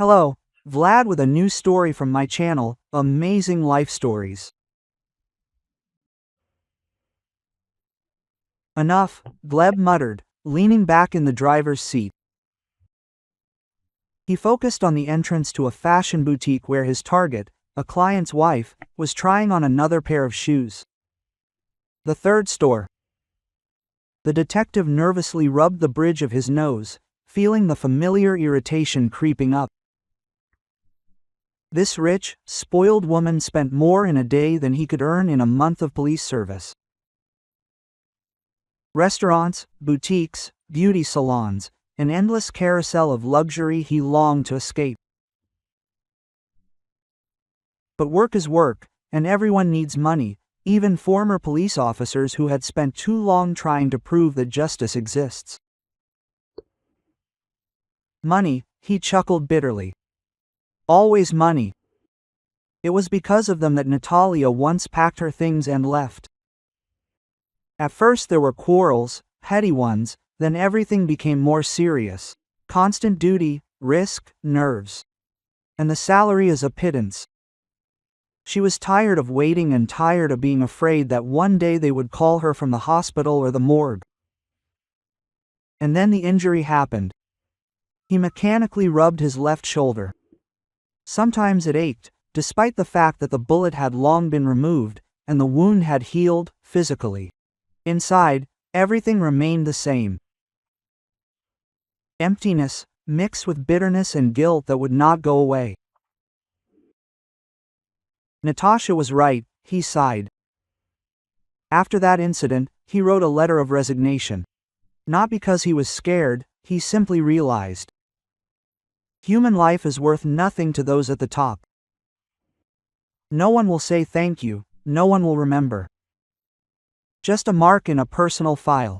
Hello, Vlad with a new story from my channel, Amazing Life Stories. Enough, Gleb muttered, leaning back in the driver's seat. He focused on the entrance to a fashion boutique where his target, a client's wife, was trying on another pair of shoes. The third store. The detective nervously rubbed the bridge of his nose, feeling the familiar irritation creeping up. This rich, spoiled woman spent more in a day than he could earn in a month of police service. Restaurants, boutiques, beauty salons, an endless carousel of luxury he longed to escape. But work is work, and everyone needs money, even former police officers who had spent too long trying to prove that justice exists. Money, he chuckled bitterly. Always money. It was because of them that Natalia once packed her things and left. At first there were quarrels, petty ones, then everything became more serious. Constant duty, risk, nerves. And the salary is a pittance. She was tired of waiting and tired of being afraid that one day they would call her from the hospital or the morgue. And then the injury happened. He mechanically rubbed his left shoulder. Sometimes it ached, despite the fact that the bullet had long been removed, and the wound had healed, physically. Inside, everything remained the same. Emptiness, mixed with bitterness and guilt that would not go away. Natasha was right, he sighed. After that incident, he wrote a letter of resignation. Not because he was scared, he simply realized. Human life is worth nothing to those at the top. No one will say thank you, no one will remember. Just a mark in a personal file.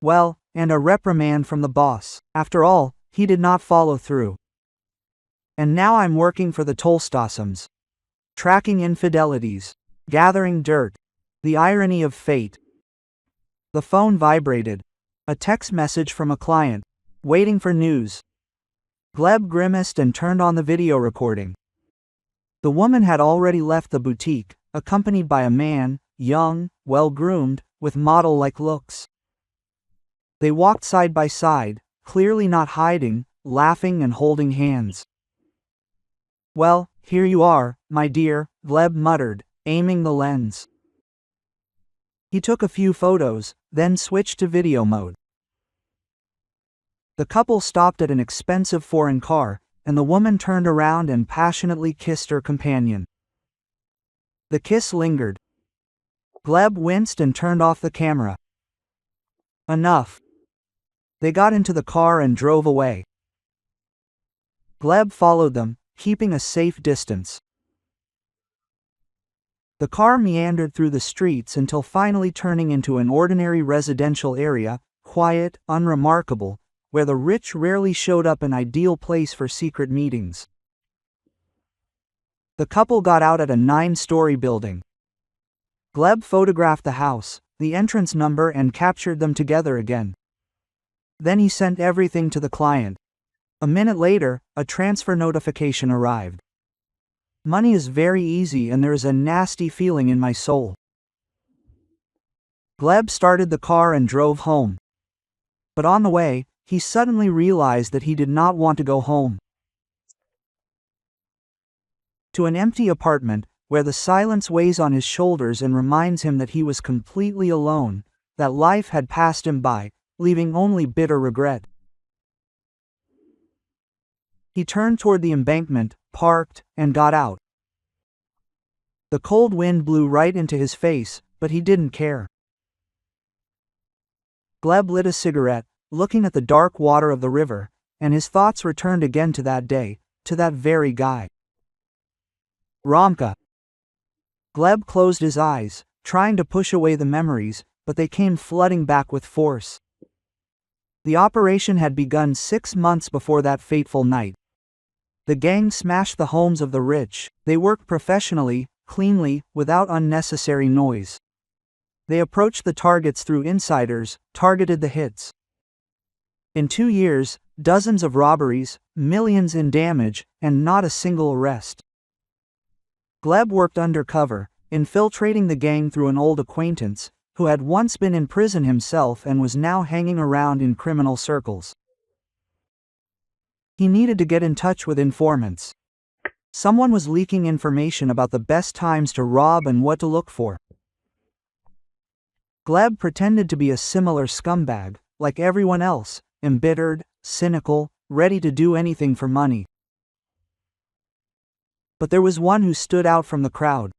Well, and a reprimand from the boss. After all, he did not follow through. And now I'm working for the Tolstosums. Tracking infidelities. Gathering dirt. The irony of fate. The phone vibrated. A text message from a client. Waiting for news. Gleb grimaced and turned on the video recording. The woman had already left the boutique, accompanied by a man, young, well-groomed, with model-like looks. They walked side by side, clearly not hiding, laughing and holding hands. "Well, here you are, my dear," Gleb muttered, aiming the lens. He took a few photos, then switched to video mode. The couple stopped at an expensive foreign car, and the woman turned around and passionately kissed her companion. The kiss lingered. Gleb winced and turned off the camera. Enough. They got into the car and drove away. Gleb followed them, keeping a safe distance. The car meandered through the streets until finally turning into an ordinary residential area, quiet, unremarkable, where the rich rarely showed up, an ideal place for secret meetings. The couple got out at a 9-story building. Gleb photographed the house, the entrance number, and captured them together again. Then he sent everything to the client. A minute later, a transfer notification arrived. Money is very easy and there is a nasty feeling in my soul. Gleb started the car and drove home. But on the way, he suddenly realized that he did not want to go home. To an empty apartment, where the silence weighs on his shoulders and reminds him that he was completely alone, that life had passed him by, leaving only bitter regret. He turned toward the embankment, parked, and got out. The cold wind blew right into his face, but he didn't care. Gleb lit a cigarette, looking at the dark water of the river, and his thoughts returned again to that day, to that very guy. Romka. Gleb closed his eyes, trying to push away the memories, but they came flooding back with force. The operation had begun 6 months before that fateful night. The gang smashed the homes of the rich. They worked professionally, cleanly, without unnecessary noise. They approached the targets through insiders, targeted the hits. In 2 years, dozens of robberies, millions in damage, and not a single arrest. Gleb worked undercover, infiltrating the gang through an old acquaintance, who had once been in prison himself and was now hanging around in criminal circles. He needed to get in touch with informants. Someone was leaking information about the best times to rob and what to look for. Gleb pretended to be a similar scumbag, like everyone else, embittered, cynical, ready to do anything for money. But there was one who stood out from the crowd.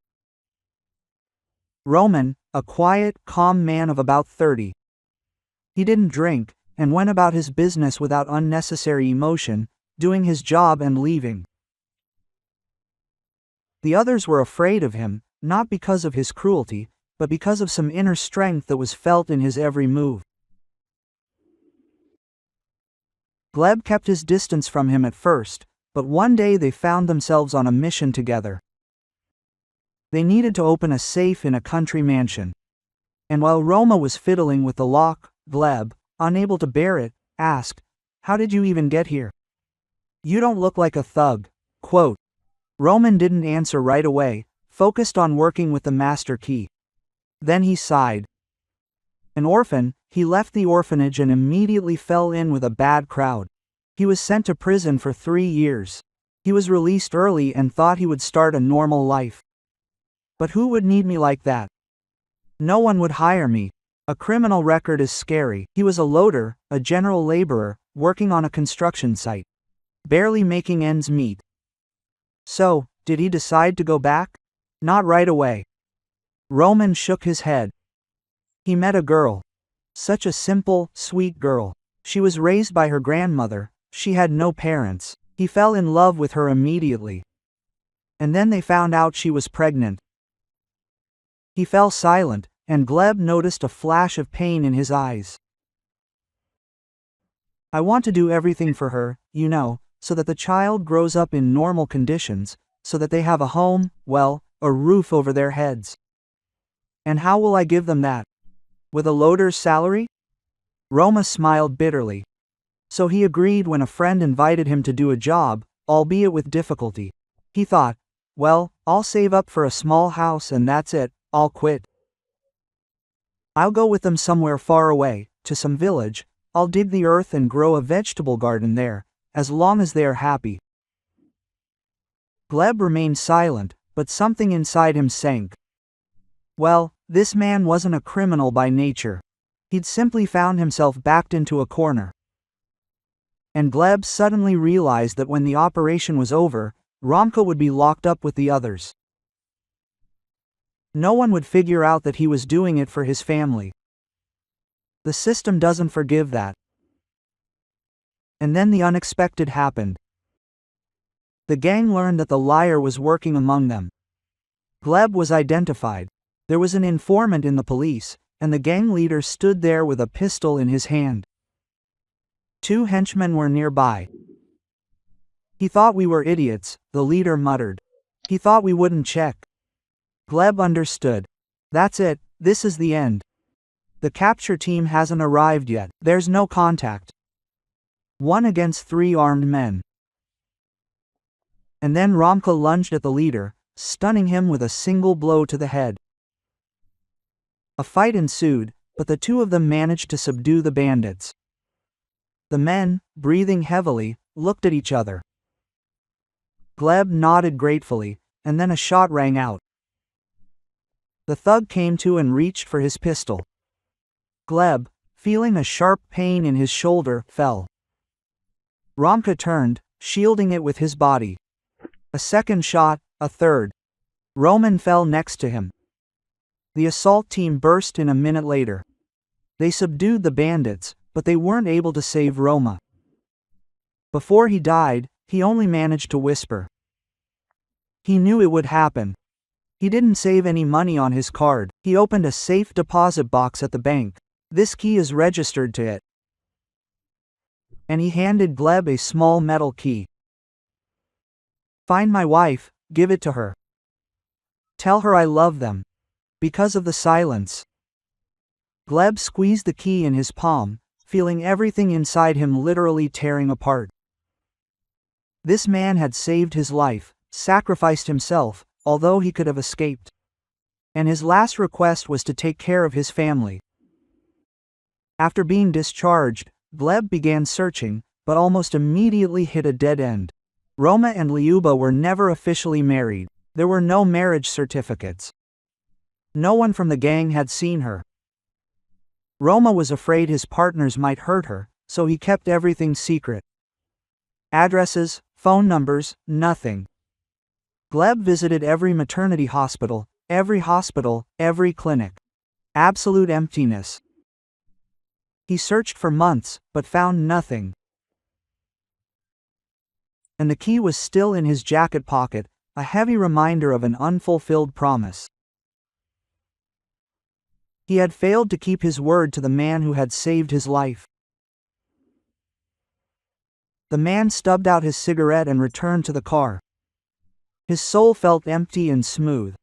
Roman, a quiet, calm man of about 30. He didn't drink, and went about his business without unnecessary emotion, doing his job and leaving. The others were afraid of him, not because of his cruelty, but because of some inner strength that was felt in his every move. Gleb kept his distance from him at first, but one day they found themselves on a mission together. They needed to open a safe in a country mansion. And while Roma was fiddling with the lock, Gleb, unable to bear it, asked, "How did you even get here? You don't look like a thug." Quote. Roman didn't answer right away, focused on working with the master key. Then he sighed. An orphan, he left the orphanage and immediately fell in with a bad crowd. He was sent to prison for 3 years. He was released early and thought he would start a normal life. But who would need me like that? No one would hire me. A criminal record is scary. He was a loader, a general laborer, working on a construction site. Barely making ends meet. So, did he decide to go back? Not right away. Roman shook his head. He met a girl. Such a simple, sweet girl. She was raised by her grandmother. She had no parents. He fell in love with her immediately. And then they found out she was pregnant. He fell silent, and Gleb noticed a flash of pain in his eyes. I want to do everything for her, you know, so that the child grows up in normal conditions, so that they have a home, well, a roof over their heads. And how will I give them that? With a loader's salary? Roma smiled bitterly. So he agreed when a friend invited him to do a job, albeit with difficulty. He thought, well, I'll save up for a small house and that's it, I'll quit. I'll go with them somewhere far away, to some village. I'll dig the earth and grow a vegetable garden there, as long as they are happy. Gleb remained silent, but something inside him sank. Well, this man wasn't a criminal by nature. He'd simply found himself backed into a corner. And Gleb suddenly realized that when the operation was over, Romka would be locked up with the others. No one would figure out that he was doing it for his family. The system doesn't forgive that. And then the unexpected happened. The gang learned that the liar was working among them. Gleb was identified. There was an informant in the police, and the gang leader stood there with a pistol in his hand. 2 henchmen were nearby. He thought we were idiots, the leader muttered. He thought we wouldn't check. Gleb understood. That's it, this is the end. The capture team hasn't arrived yet, there's no contact. 1 against 3 armed men. And then Romka lunged at the leader, stunning him with a single blow to the head. A fight ensued, but the 2 of them managed to subdue the bandits. The men, breathing heavily, looked at each other. Gleb nodded gratefully, and then a shot rang out. The thug came to and reached for his pistol. Gleb, feeling a sharp pain in his shoulder, fell. Romka turned, shielding it with his body. A second shot, a third. Roman fell next to him. The assault team burst in a minute later. They subdued the bandits, but they weren't able to save Roma. Before he died, he only managed to whisper. He knew it would happen. He didn't save any money on his card. He opened a safe deposit box at the bank. This key is registered to it. And he handed Gleb a small metal key. Find my wife, give it to her. Tell her I love them. Because of the silence. Gleb squeezed the key in his palm, feeling everything inside him literally tearing apart. This man had saved his life, sacrificed himself, although he could have escaped. And his last request was to take care of his family. After being discharged, Gleb began searching, but almost immediately hit a dead end. Roma and Lyuba were never officially married. There were no marriage certificates. No one from the gang had seen her. Roma was afraid his partners might hurt her, so he kept everything secret. Addresses, phone numbers, nothing. Gleb visited every maternity hospital, every clinic. Absolute emptiness. He searched for months, but found nothing. And the key was still in his jacket pocket, a heavy reminder of an unfulfilled promise. He had failed to keep his word to the man who had saved his life. The man stubbed out his cigarette and returned to the car. His soul felt empty and smooth.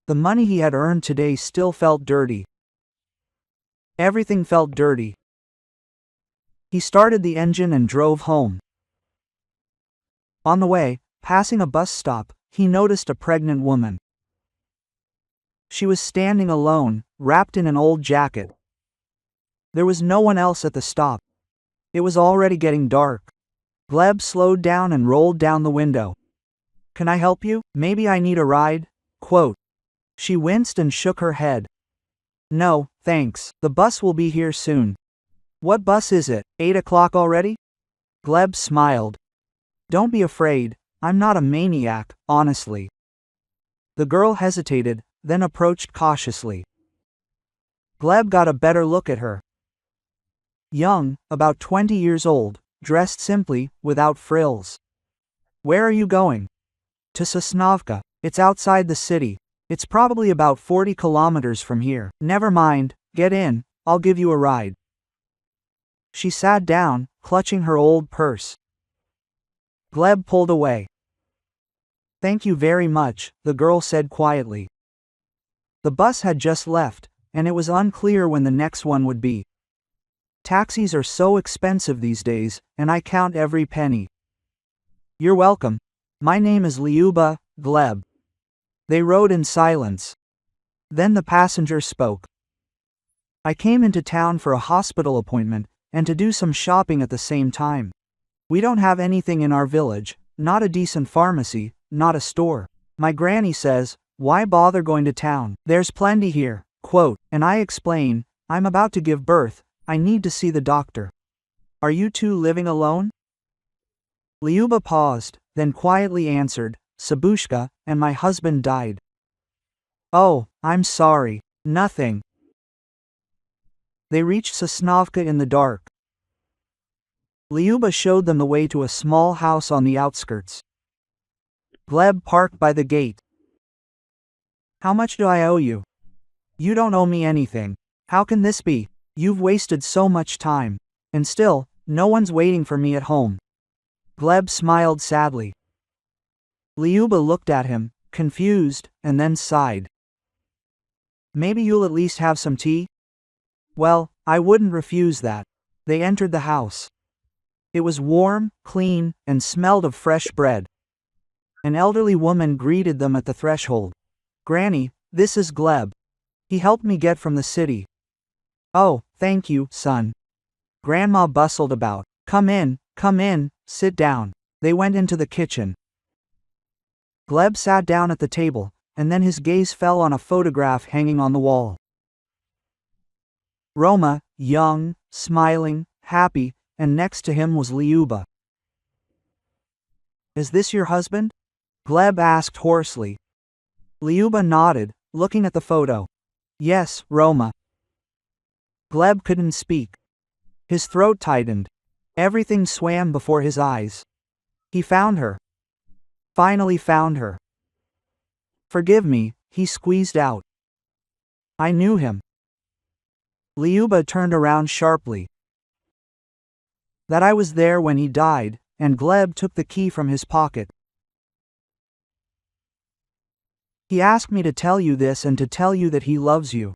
The money he had earned today still felt dirty. Everything felt dirty. He started the engine and drove home. On the way, passing a bus stop, he noticed a pregnant woman. She was standing alone, wrapped in an old jacket. There was no one else at the stop. It was already getting dark. Gleb slowed down and rolled down the window. "Can I help you? Maybe I need a ride?" Quote. She winced and shook her head. "No, thanks. The bus will be here soon." "What bus is it? 8 o'clock already?" Gleb smiled. "Don't be afraid. I'm not a maniac, honestly." The girl hesitated, then approached cautiously. Gleb got a better look at her. Young, about 20 years old, dressed simply, without frills. "Where are you going?" "To Sosnovka. It's outside the city. It's probably about 40 kilometers from here." "Never mind, get in, I'll give you a ride." She sat down, clutching her old purse. Gleb pulled away. "Thank you very much," the girl said quietly. The bus had just left, and it was unclear when the next one would be. Taxis are so expensive these days, and I count every penny. "You're welcome. My name is Lyuba, Gleb." They rode in silence. Then the passenger spoke. "I came into town for a hospital appointment, and to do some shopping at the same time. We don't have anything in our village, not a decent pharmacy, not a store. My granny says, why bother going to town? There's plenty here." Quote, and I explain, "I'm about to give birth, I need to see the doctor." "Are you two living alone?" Lyuba paused, then quietly answered, "Sabushka, and my husband died." "Oh, I'm sorry." "Nothing." They reached Sosnovka in the dark. Lyuba showed them the way to a small house on the outskirts. Gleb parked by the gate. "How much do I owe you?" "You don't owe me anything. How can this be? You've wasted so much time. And still, no one's waiting for me at home." Gleb smiled sadly. Lyuba looked at him, confused, and then sighed. "Maybe you'll at least have some tea?" "Well, I wouldn't refuse that." They entered the house. It was warm, clean, and smelled of fresh bread. An elderly woman greeted them at the threshold. "Granny, this is Gleb. He helped me get from the city." "Oh, thank you, son." Grandma bustled about. Come in, sit down." They went into the kitchen. Gleb sat down at the table, and then his gaze fell on a photograph hanging on the wall. Roma, young, smiling, happy, and next to him was Lyuba. "Is this your husband?" Gleb asked hoarsely. Lyuba nodded, looking at the photo. "Yes, Roma." Gleb couldn't speak. His throat tightened. Everything swam before his eyes. He found her. Finally found her. "Forgive me," he squeezed out. "I knew him." Lyuba turned around sharply. "That I was there when he died," and Gleb took the key from his pocket. "He asked me to tell you this and to tell you that he loves you."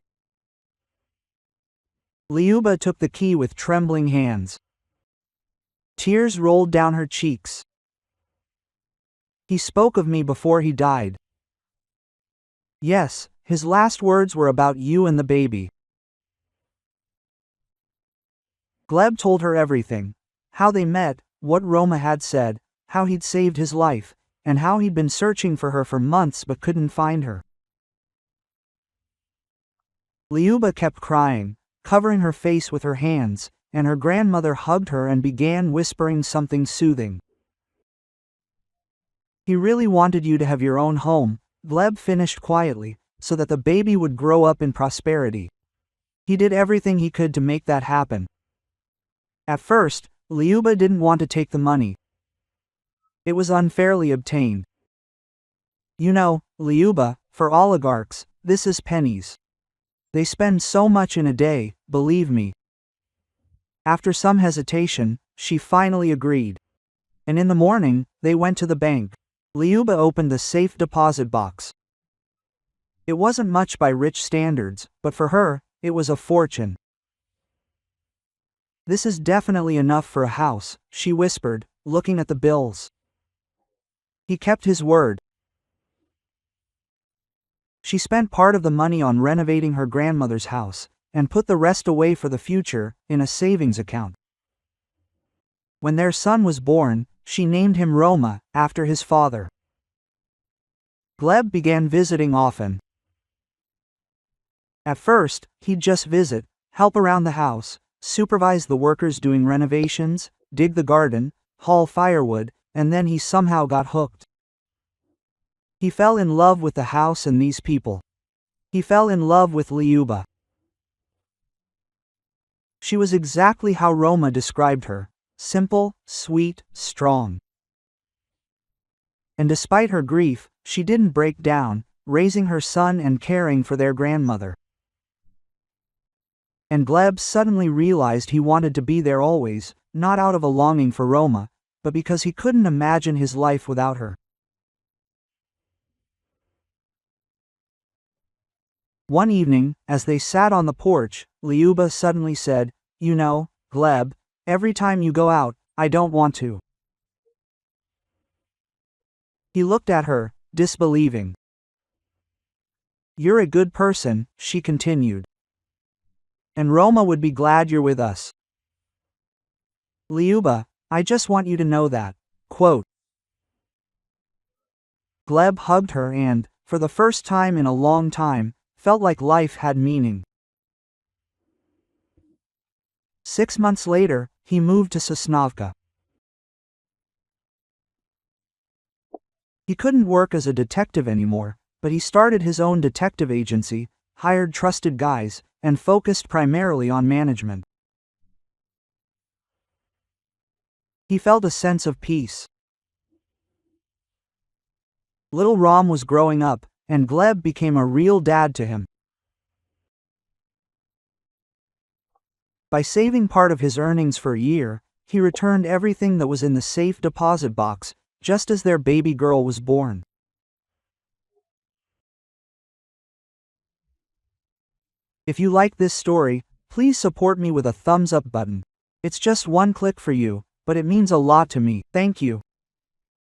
Liuba took the key with trembling hands. Tears rolled down her cheeks. He spoke of me before he died. Yes, his last words were about you and the baby. Gleb told her everything. How they met, what Roma had said, how he'd saved his life, and how he'd been searching for her for months but couldn't find her. Liuba kept crying, covering her face with her hands, and her grandmother hugged her and began whispering something soothing. He really wanted you to have your own home, Gleb finished quietly, so that the baby would grow up in prosperity. He did everything he could to make that happen. At first, Liuba didn't want to take the money. It was unfairly obtained. You know, Liuba, for oligarchs, this is pennies. They spend so much in a day, believe me. After some hesitation, she finally agreed. And in the morning, they went to the bank. Liuba opened the safe deposit box. It wasn't much by rich standards, but for her, it was a fortune. This is definitely enough for a house, she whispered, looking at the bills. He kept his word. She spent part of the money on renovating her grandmother's house, and put the rest away for the future, in a savings account. When their son was born, she named him Roma, after his father. Gleb began visiting often. At first, he'd just visit, help around the house, supervise the workers doing renovations, dig the garden, haul firewood, and then he somehow got hooked. He fell in love with the house and these people. He fell in love with Liuba. She was exactly how Roma described her, simple, sweet, strong. And despite her grief, she didn't break down, raising her son and caring for their grandmother. And Gleb suddenly realized he wanted to be there always, not out of a longing for Roma, but because he couldn't imagine his life without her. One evening, as they sat on the porch, Liuba suddenly said, "You know, Gleb, every time you go out, I don't want to." He looked at her, disbelieving. "You're a good person," she continued. "And Roma would be glad you're with us. Liuba, I just want you to know that." Quote. Gleb hugged her and, for the first time in a long time, felt like life had meaning. 6 months later, he moved to Sosnovka. He couldn't work as a detective anymore, but he started his own detective agency, hired trusted guys, and focused primarily on management. He felt a sense of peace. Little Rom was growing up, and Gleb became a real dad to him. By saving part of his earnings for a year, he returned everything that was in the safe deposit box, just as their baby girl was born. If you like this story, please support me with a thumbs up button. It's just one click for you, but it means a lot to me. Thank you.